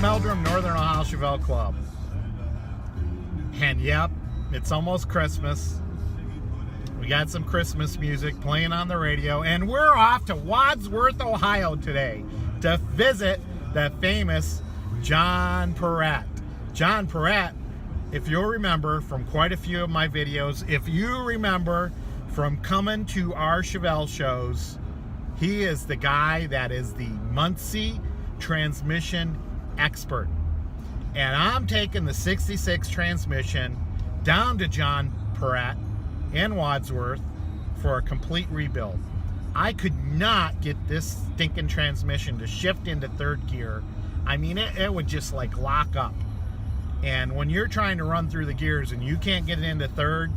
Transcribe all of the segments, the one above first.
Meldrum, Northern Ohio Chevelle Club. And yep, it's almost Christmas. We got some Christmas music playing on the radio, and we're off to Wadsworth, Ohio today to visit the famous John Perrette. John Perrette, if you'll remember from quite a few of my videos, if you remember from coming to our Chevelle shows, he is the guy that is the Muncie transmission expert. And I'm taking the 66 transmission down to John Perrette in Wadsworth for a complete rebuild. I could not get this stinking transmission to shift into third gear. I mean, it would just like lock up. And when you're trying to run through the gears and you can't get it into third,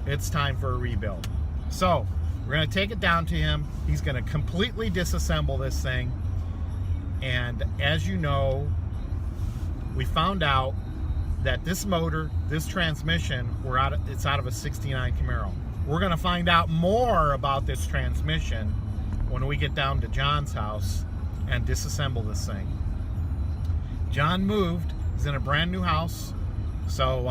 it's time for a rebuild. So we're going to take it down to him. He's going to completely disassemble this thing. And as you know, we found out that this motor, this transmission, it's out of a 69 Camaro. We're going to find out more about this transmission when we get down to John's house and disassemble this thing. John moved. He's in a brand new house. So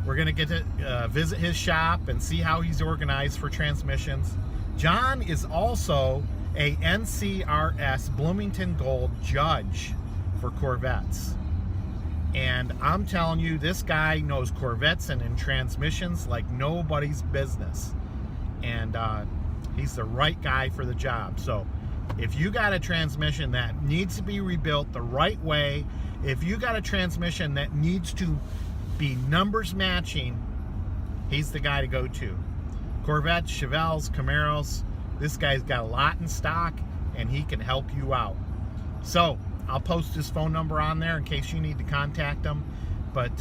we're going to get to visit his shop and see how he's organized for transmissions. John is also a NCRS Bloomington Gold judge for Corvettes. And I'm telling you, this guy knows Corvettes and transmissions like nobody's business. And he's the right guy for the job. So if you got a transmission that needs to be rebuilt the right way, if you got a transmission that needs to be numbers matching, he's the guy to go to. Corvettes, Chevelles, Camaros, this guy's got a lot in stock and he can help you out. So I'll post his phone number on there in case you need to contact him. But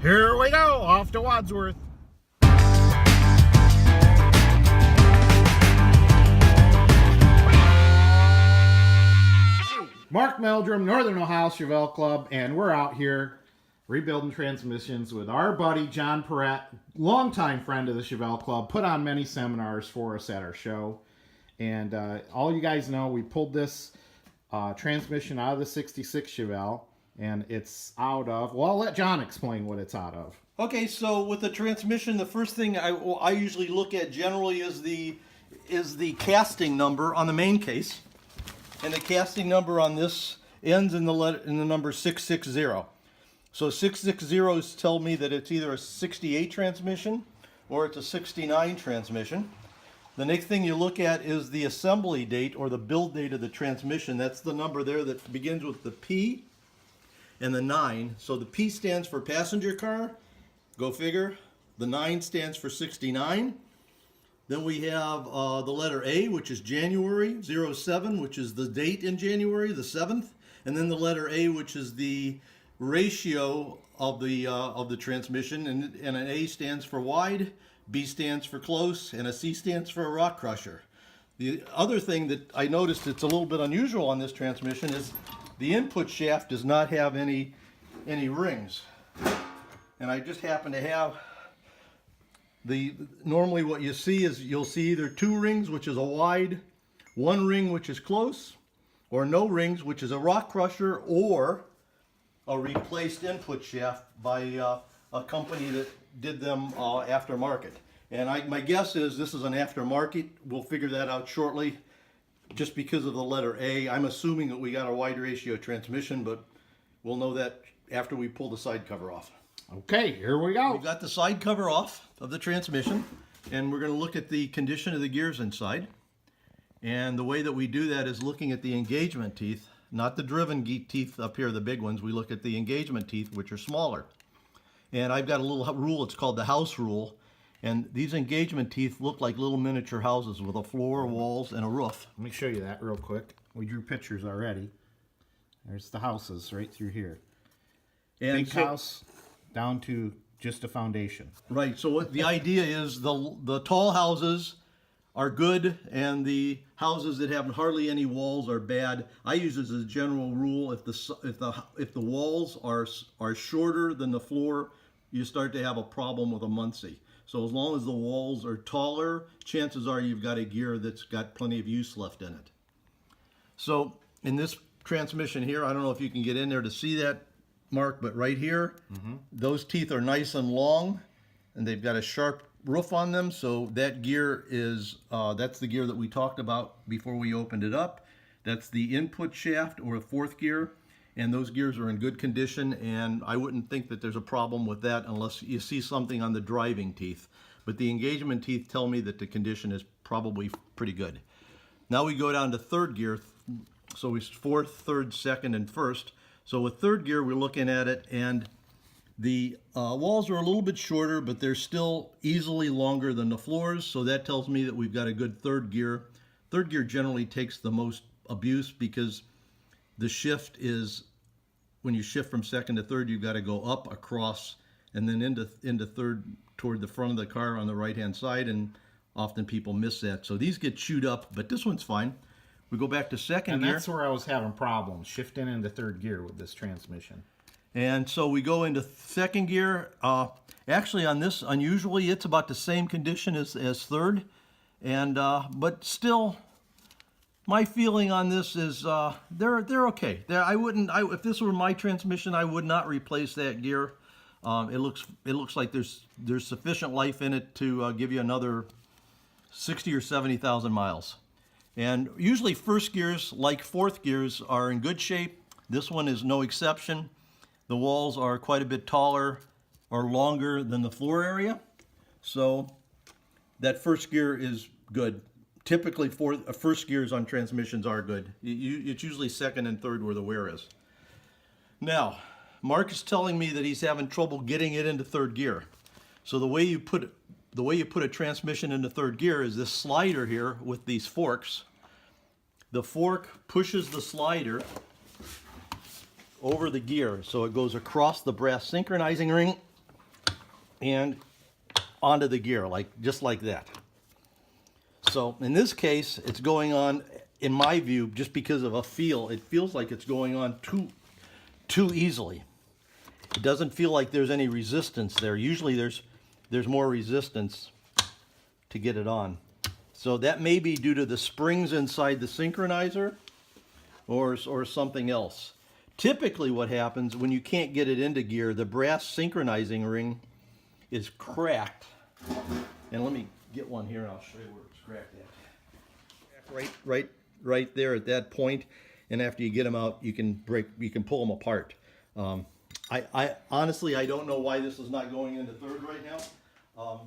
here we go, off to Wadsworth. Mark Meldrum, Northern Ohio Chevelle Club, and we're out here rebuilding transmissions with our buddy John Perrette, longtime friend of the Chevelle Club, put on many seminars for us at our show. And all you guys know, we pulled this transmission out of the 66 Chevelle, and it's out of, well, I'll let John explain what it's out of. Okay, so with the transmission, the first thing I usually look at generally is the casting number on the main case, and the casting number on this ends in the number 660. So 660s tell me that it's either a 68 transmission or it's a 69 transmission. The next thing you look at is the assembly date or the build date of the transmission. That's the number there that begins with the P and the 9. So the P stands for passenger car, go figure. The 9 stands for 69. Then we have the letter A, which is January, 07, which is the date in January, the 7th. And then the letter A, which is the ratio of the transmission. And an A stands for wide, B stands for close, and a C stands for a rock crusher. The other thing that I noticed that's a little bit unusual on this transmission is the input shaft does not have any rings. And I just happen to have normally what you see is you'll see either 2 rings, which is a wide, 1 ring, which is close, or no rings, which is a rock crusher, or a replaced input shaft by a company that did them aftermarket. And my guess is this is an aftermarket. We'll figure that out shortly. Just because of the letter A, I'm assuming that we got a wide ratio transmission, but we'll know that after we pull the side cover off. Okay, here we go. We've got the side cover off of the transmission, and we're going to look at the condition of the gears inside. And the way that we do that is looking at the engagement teeth, not the driven teeth up here, the big ones. We look at the engagement teeth, which are smaller. And I've got a little rule, it's called the house rule. And these engagement teeth look like little miniature houses with a floor, walls, and a roof. Let me show you that real quick. We drew pictures already. There's the houses right through here. And big house down to just a foundation. Right, so what the idea is the tall houses are good and the houses that have hardly any walls are bad. I use this as a general rule. If the walls are shorter than the floor, you start to have a problem with a Muncie. So as long as the walls are taller, chances are you've got a gear that's got plenty of use left in it. So in this transmission here, I don't know if you can get in there to see that, Mark, but right here, those teeth are nice and long, and they've got a sharp roof on them, so that gear is, that's the gear that we talked about before we opened it up. That's the input shaft, or a fourth gear, and those gears are in good condition, and I wouldn't think that there's a problem with that unless you see something on the driving teeth. But the engagement teeth tell me that the condition is probably pretty good. Now we go down to third gear, so it's fourth, third, second, and first. So with third gear, we're looking at it, and the walls are a little bit shorter, but they're still easily longer than the floors, so that tells me that we've got a good third gear. Third gear generally takes the most abuse because the shift is, when you shift from second to third, you've got to go up, across, and then into third toward the front of the car on the right-hand side, and often people miss that. So these get chewed up, but this one's fine. We go back to second gear. And that's where I was having problems, shifting into third gear with this transmission. And so we go into second gear. Actually, on this, unusually, it's about the same condition as third, and but still, my feeling on this is they're okay. If this were my transmission, I would not replace that gear. It looks like there's sufficient life in it to give you another 60 or 70,000 miles. And usually first gears, like fourth gears, are in good shape. This one is no exception. The walls are quite a bit taller or longer than the floor area, so that first gear is good. Typically, first gears on transmissions are good. It's usually second and third where the wear is. Now, Mark is telling me that he's having trouble getting it into third gear. So the way you put a transmission into third gear is this slider here with these forks. The fork pushes the slider over the gear, so it goes across the brass synchronizing ring and onto the gear, just like that. So in this case, it's going on, in my view, just because of a feel. It feels like it's going on too easily. It doesn't feel like there's any resistance there. Usually there's more resistance to get it on. So that may be due to the springs inside the synchronizer or something else. Typically what happens when you can't get it into gear, the brass synchronizing ring is cracked. And let me get one here and I'll show you where it's cracked at. Right there at that point. And after you get them out, you can pull them apart. I honestly, I don't know why this is not going into third right now.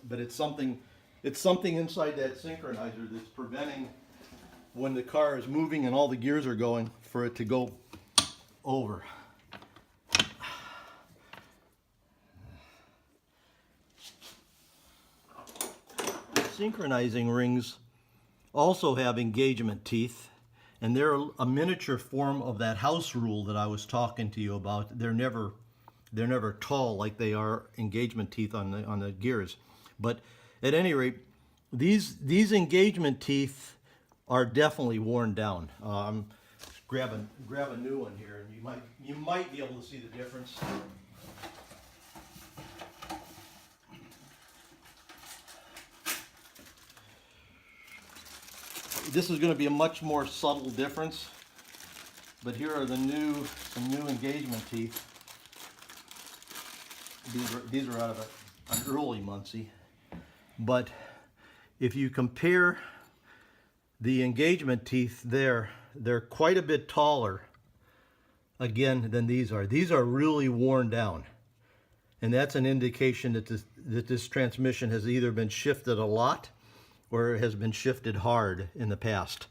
But it's something inside that synchronizer that's preventing, when the car is moving and all the gears are going, for it to go over. Synchronizing rings also have engagement teeth, and they're a miniature form of that house rule that I was talking to you about. They're never tall like they are engagement teeth on the gears. But at any rate, these engagement teeth are definitely worn down. Grab a new one here, and you might be able to see the difference. This is going to be a much more subtle difference, but here are some new engagement teeth. These are out of an early Muncie, but if you compare the engagement teeth there, they're quite a bit taller again than these are. These are really worn down, and that's an indication that this transmission has either been shifted a lot or has been shifted hard in the past.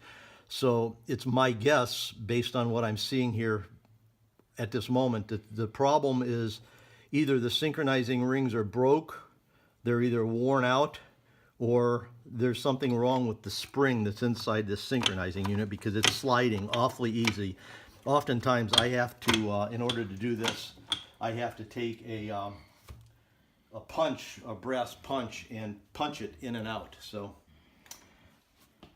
So it's my guess, based on what I'm seeing here at this moment, that the problem is either the synchronizing rings are broke, they're either worn out, or there's something wrong with the spring that's inside this synchronizing unit, because it's sliding awfully easy. Oftentimes I have to, in order to do this, I have to take a brass punch, and punch it in and out. So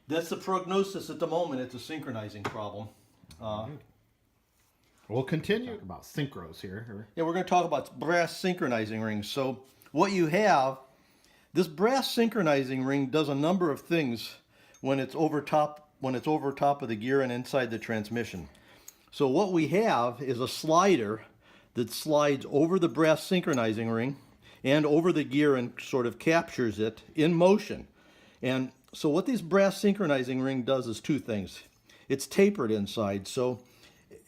that's the prognosis at the moment. It's a synchronizing problem. We'll continue about synchros here. Yeah, we're going to talk about brass synchronizing rings. So what you have, this brass synchronizing ring does a number of things when it's over top when it's over top of the gear and inside the transmission. So what we have is a slider that slides over the brass synchronizing ring and over the gear and sort of captures it in motion. And so what this brass synchronizing ring does is two things. It's tapered inside, so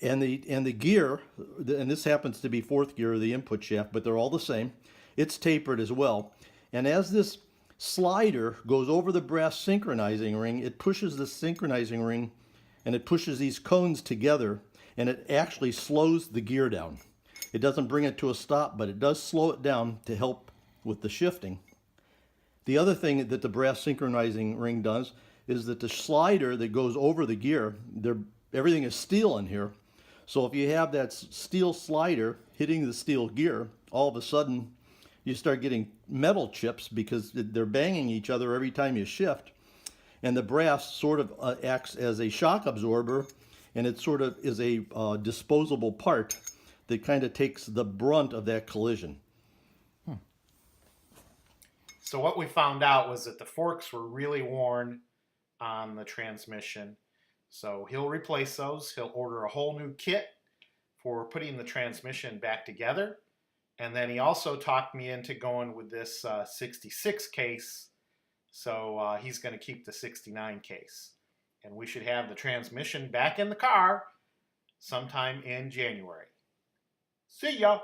and the gear, and this happens to be fourth gear, the input shaft, but they're all the same. It's tapered as well. And as this slider goes over the brass synchronizing ring, it pushes the synchronizing ring and it pushes these cones together, and it actually slows the gear down. It doesn't bring it to a stop, but it does slow it down to help with the shifting. The other thing that the brass synchronizing ring does is that the slider that goes over the gear, everything is steel in here. So if you have that steel slider hitting the steel gear, all of a sudden you start getting metal chips because they're banging each other every time you shift. And the brass sort of acts as a shock absorber, and it sort of is a disposable part that kind of takes the brunt of that collision. So what we found out was that the forks were really worn on the transmission. So he'll replace those. He'll order a whole new kit for putting the transmission back together. And then he also talked me into going with this 66 case. So he's going to keep the 69 case. And we should have the transmission back in the car sometime in January. See ya!